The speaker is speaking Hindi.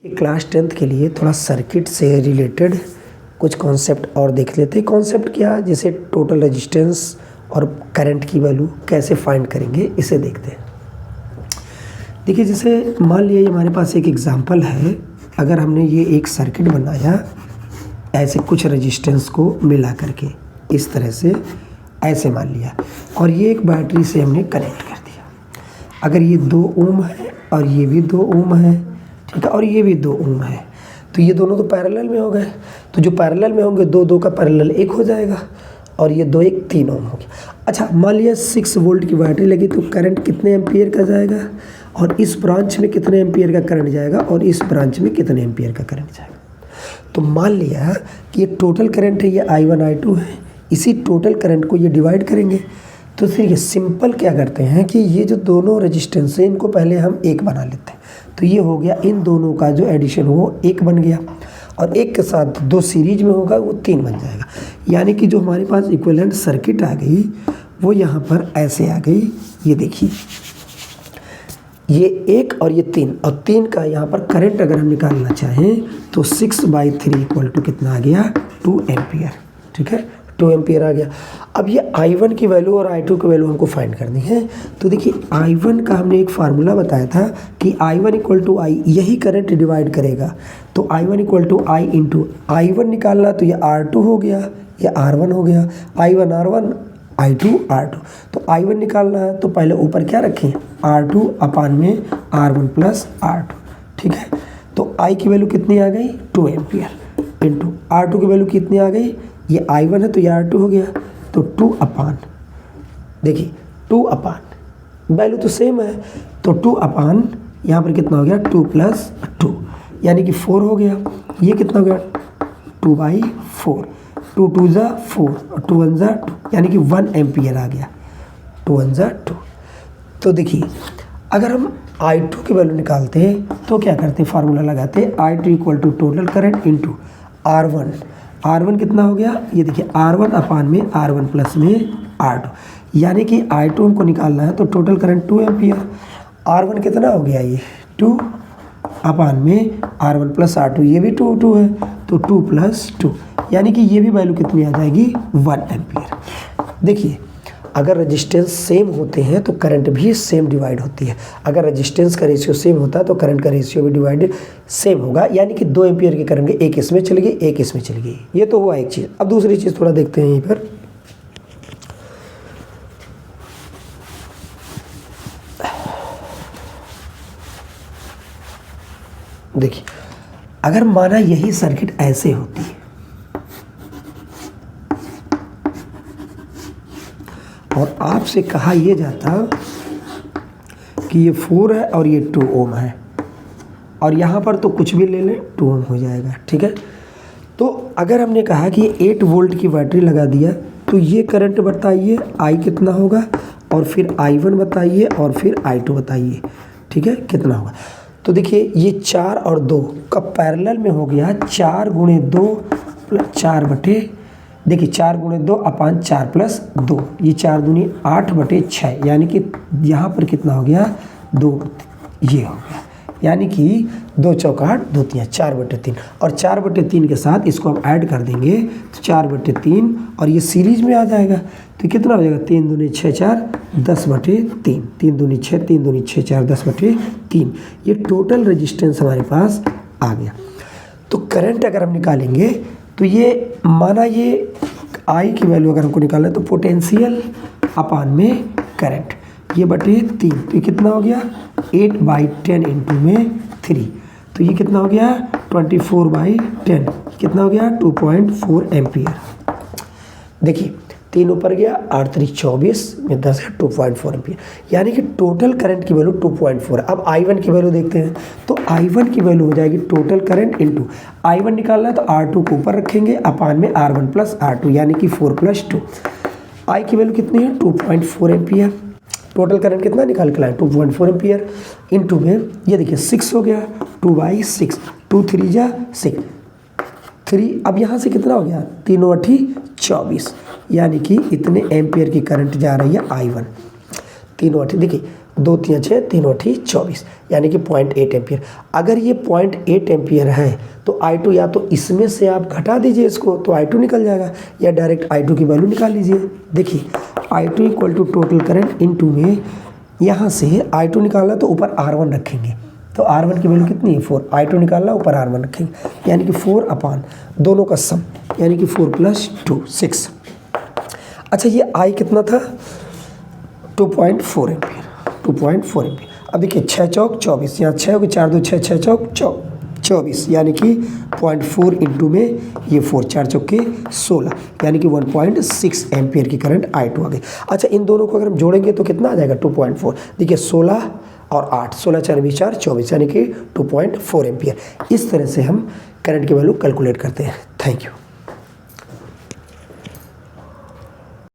क्लास 10th के लिए थोड़ा सर्किट से रिलेटेड कुछ कॉन्सेप्ट और देख लेते हैं। कॉन्सेप्ट क्या, जैसे टोटल रेजिस्टेंस और करंट की वैल्यू कैसे फाइंड करेंगे, इसे देखते हैं। देखिए, जैसे मान लिया हमारे पास एक एग्जांपल है। अगर हमने ये एक सर्किट बनाया ऐसे कुछ रेजिस्टेंस को मिला करके, इस तरह से ऐसे मान लिया, और ये एक बैटरी से हमने कनेक्ट कर दिया। अगर ये 2 ओम है और ये भी 2 ओम है, ठीक है, और ये भी 2 ओम है, तो ये दोनों तो पैरेलल में हो गए। तो जो पैरेलल में होंगे 2 2 का पैरेलल 1 हो जाएगा, और ये 2 1 3 ओम हो गया। अच्छा, मान लिया 6 वोल्ट की बैटरी लगी, तो करंट कितने एम्पियर का जाएगा, और इस ब्रांच में कितने एम्पियर का करंट जाएगा, और इस ब्रांच में कितने एम्पियर का करंट जाएगा। तो मान लिया कि ये टोटल करंट है, ये I1 I2 है। इसी टोटल करंट को ये डिवाइड करेंगे। तो फिर ये सिंपल क्या करते हैं कि ये जो दोनों रेजिस्टेंस है इनको पहले हम एक बना लेते हैं। तो ये हो गया, इन दोनों का जो एडिशन हो 1 बन गया, और 1 के साथ 2 सीरीज में होगा, वो 3 बन जाएगा। यानी कि जो हमारे पास इक्विवेलेंट सर्किट आ गई वो यहाँ पर ऐसे आ गई। ये देखिए, ये 1 और ये 3, और 3 का यहाँ पर करंट अगर हम निकालना चाहें तो 6/3 इक्वल टू कितना आ गया, 2 एम्पियर। ठीक है, 2 एम्पियर आ गया। अब ये I1 की वैल्यू और I2 की वैल्यू हमको फाइंड करनी है। तो देखिए, I1 का हमने एक फार्मूला बताया था कि I1 इक्वल टू I, यही करंट डिवाइड करेगा। तो I1 equal to I into I1 निकालना, तो ये R2 हो गया, ये R1 हो गया। I1 R1, I2 R2। तो I1 निकालना है तो पहले ऊपर क्या रखें, R2 अपान में R1 प्लस R2। ठीक है, तो I की वैल्यू कितनी आ गई, 2 एम्पियर, इंटू R2 की वैल्यू कितनी आ गई, ये I1 है तो ये R2 हो गया, तो 2 अपान, देखिए 2 अपान, वैल्यू तो सेम है, तो 2 अपान यहाँ पर कितना हो गया, 2 प्लस 2, यानी कि 4 हो गया। ये कितना हो गया, 2/4, 2 2 जा 4 और 2 1 जा 2, यानी कि 1 एम्पियर आ गया, 2 1 जा 2। तो देखिए, अगर हम I2 की वैल्यू निकालते हैं तो क्या करते हैं, फार्मूला लगाते हैं, I2 equal to total current into R1। R1 कितना हो गया, ये देखिए R1 अपान में R1 प्लस में R2, यानी कि I2 हमको निकालना है तो टोटल करंट 2 एम्पियर। R1 कितना हो गया, ये 2 अपान में R1 प्लस R2, ये भी 2 2 है, तो 2 प्लस 2, यानी कि ये भी वैल्यू कितनी आ जाएगी, 1 एम्पियर। देखिए, अगर रेजिस्टेंस सेम होते हैं तो करंट भी सेम डिवाइड होती है। अगर रेजिस्टेंस का रेशियो सेम होता है तो करंट का रेशियो भी डिवाइड सेम होगा, यानी कि 2 एम्पियर की करंट एक इसमें चली गई, एक इसमें चली गई। ये तो हुआ एक चीज़। अब दूसरी चीज़ थोड़ा देखते हैं यहीं पर। देखिए, अगर माना यही सर्किट ऐसे होती है और आपसे कहा यह जाता कि ये 4 है और ये 2 ओम है, और यहाँ पर तो कुछ भी ले लें 2 ओम हो जाएगा। ठीक है, तो अगर हमने कहा कि 8 वोल्ट की बैटरी लगा दिया, तो ये करंट बताइए I कितना होगा, और फिर I1 बताइए, और फिर I2 बताइए। ठीक है, कितना होगा। तो देखिए, ये 4 और 2 का पैरेलल में हो गया, 4 गुणे 2 प्लस 4 बटे, देखिए 4 गुणे 2 अपान 4 प्लस 2, ये 4 दूनी 8/6, यानी कि यहाँ पर कितना हो गया, 2, ये हो गया, यानी कि 2 चौका 8, 2 तिया 4/3, और 4/3 के साथ इसको हम ऐड कर देंगे तो 4/3, और ये सीरीज में आ जाएगा, तो कितना हो जाएगा, 3 दूनी 6 4 10/3, 3 दूनी 6, 3 दूनी 6 4 10/3। ये टोटल रेजिस्टेंस हमारे पास आ गया। तो करंट अगर हम निकालेंगे तो ये माना, ये I की वैल्यू अगर हमको निकालना है तो पोटेंशियल अपान में करंट, ये बटे 3, तो ये कितना हो गया, 8/10 इंटू में 3, तो ये कितना हो गया, 24/10, कितना हो गया, 2.4 एम्पियर। देखिए, 3 ऊपर गया, 8 3 24 में 10 है, 2.4 एम्पियर, यानी कि टोटल करंट की वैल्यू 2.4। अब I1 की वैल्यू देखते हैं, तो I1 की वैल्यू हो जाएगी टोटल करंट इंटू I1 निकालना है तो R2 को ऊपर रखेंगे, अपान में R1 प्लस R2, यानी कि 4 प्लस 2। I की वैल्यू कितनी है, 2.4 एम्पियर। टोटल करंट कितना निकाल के लाए, 2.4 एम्पियर, इंटू में ये देखिए 6 हो गया, 2/6, 2 3 जा 6, 3, अब यहाँ से कितना हो गया, 3 8 24, यानी कि इतने एम्पियर की करंट जा रही है I1, 3 8। देखिए, 2 3 6 3 8 24 यानी कि 0.8 एम्पियर। अगर ये 0.8 एम्पियर है तो I2 या तो इसमें से आप घटा दीजिए इसको तो I2 निकल जाएगा, या डायरेक्ट I2 की वैल्यू निकाल लीजिए। देखिए I2 equal to total current into में यहाँ से I2 निकालना तो ऊपर R1 रखेंगे, तो R1 की वैल्यू कितनी है 4, I2 निकालना ऊपर R1 रखेंगे यानी कि 4 अपॉन दोनों का सम यानी कि 4 + 2 6। अच्छा ये I कितना था 2.4 एम्पियर, 2.4 एम्पियर। अब देखिए 6 चौक 24, यहाँ 6 होगी 4 2 6 6 चौक 24 यानी कि 0.4 इंटू में ये 4 4 चौके 16 यानी कि 1.6 एम्पियर की करंट I2 आ गई। अच्छा इन दोनों को अगर हम जोड़ेंगे तो कितना आ जाएगा 2.4। देखिए 16 और 8, 16 4 20 4 24 यानी कि 2.4 एम्पियर। इस तरह से हम करंट की वैल्यू कैलकुलेट करते हैं। Thank you.